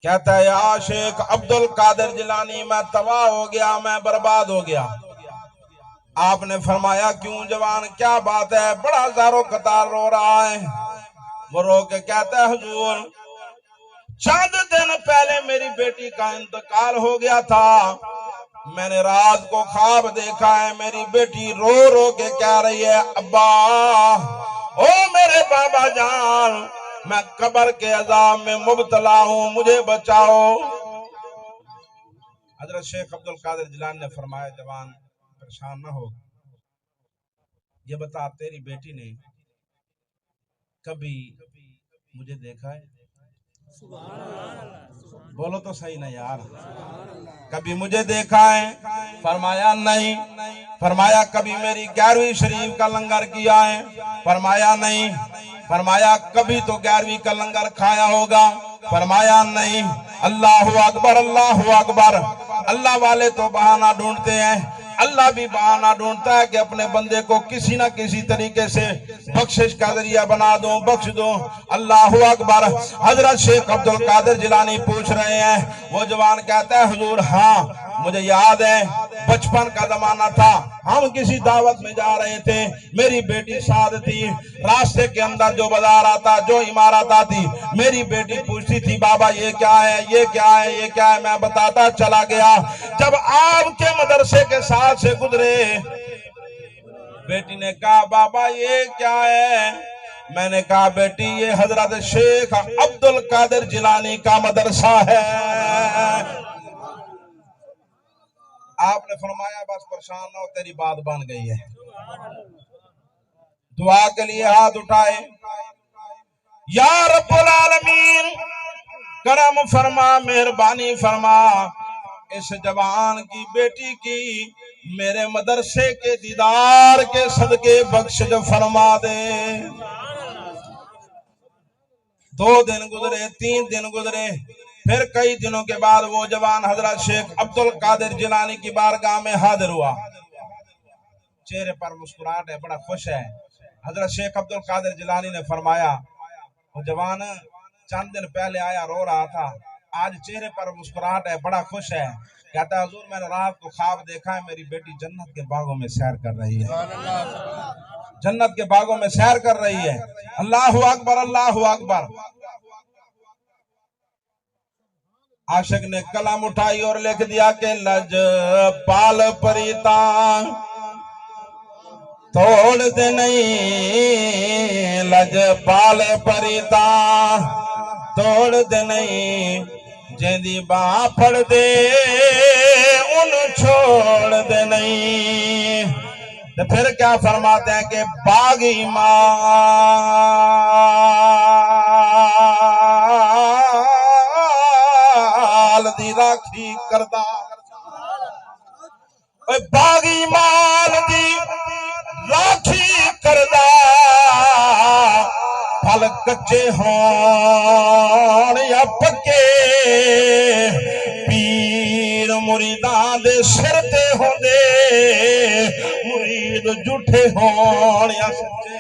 कहता है या शेख अब्दुल कादिर जिलानी, मैं तबाह हो गया, मैं बर्बाद हो गया। आपने फरमाया क्यों जवान, क्या बात है? बड़ा ज़ारो कतार रो रहा है। वो रो के कहता है हुजूर, चंद दिन पहले मेरी बेटी का इंतकाल हो गया था। मैंने रात को ख्वाब देखा है, मेरी बेटी रो रो के कह रही है, अब्बा ओ मेरे बाबा जान, मैं कब्र के अजाब में मुब्तला हूं, मुझे बचाओ। हजरत शेख अब्दुल कादिर जिलानी ने फरमाया जवान परेशान ना हो, ये बता तेरी बेटी ने कभी मुझे देखा है? बोलो तो सही ना यार, कभी मुझे देखा है? फरमाया नहीं। फरमाया कभी मेरी 11वीं शरीफ का लंगर किया है? फरमाया नहीं। फरमाया कभी तो 11वीं का लंगर खाया होगा? फरमाया नहीं। अल्लाहु अकबर, अल्लाहु अकबर। अल्लाह वाले तो बहाना ढूंढते हैं, अल्लाह भी बहाना ढूंढता है कि अपने बंदे को किसी ना किसी तरीके से बख्शिश का जरिया बना दो, बख्श दो। अल्लाहु अकबर। हजरत शेख अब्दुल कादिर जिलानी पूछ रहे हैं। वो जवान कहता है हुजूर हाँ मुझे याद है, बचपन का जमाना था, हम किसी दावत में जा रहे थे, मेरी बेटी साथ थी, रास्ते के अंदर जो बाजार आता, जो इमारत आती, मेरी बेटी पूछती थी बाबा ये क्या है, ये क्या है, ये क्या है, मैं बताता चला गया। जब आपके मदरसे के साथ से गुजरे, बेटी ने कहा बाबा ये क्या है? मैंने कहा बेटी ये हजरत शेख अब्दुल कादिर जिलानी का मदरसा है। आपने फरमाया बस परेशान ना हो, तेरी बात बन गई है। दुआ के लिए हाथ उठाए। या रब्बुल आलमीन करम फरमा, मेहरबानी फरमा, इस जवान की बेटी की मेरे मदरसे के दीदार के सदके बख्शिश फरमा दे। 2 दिन गुजरे, 3 दिन गुजरे, फिर कई दिनों के बाद वो जवान हजरत शेख अब्दुल कादिर जिलानी की बारगाह में हाजिर हुआ। चेहरे पर मुस्कुराहट है, बड़ा खुश है। हजरत शेख अब्दुल कादिर जिलानी ने फरमाया वो जवान चंद दिन पहले आया, रो रहा था, आज चेहरे पर मुस्कुराहट है, बड़ा खुश है। कहता है हुजूर मैंने रात को ख्वाब देखा है, मेरी बेटी जन्नत के बागों में सैर कर रही है, जन्नत के बागों में सैर कर रही है। अल्लाहु अकबर, अल्लाहु अकबर। आशिक ने कलम उठाई और लिख दिया कि लज पाल परिता तोड़ दे नहीं, लज पाल परिता तोड़ दे नहीं, जेंदी बाह फड़ दे उन छोड़ दे नहीं। तो फिर क्या फरमाते हैं कि बागी माल दी राखी करदा, बागी माल दी राखी करदा, फल कच्चे होण या पक्के, पीर मुरीदां दे सिर ते होंदे, मुरीद झूठे होण या सच्चे।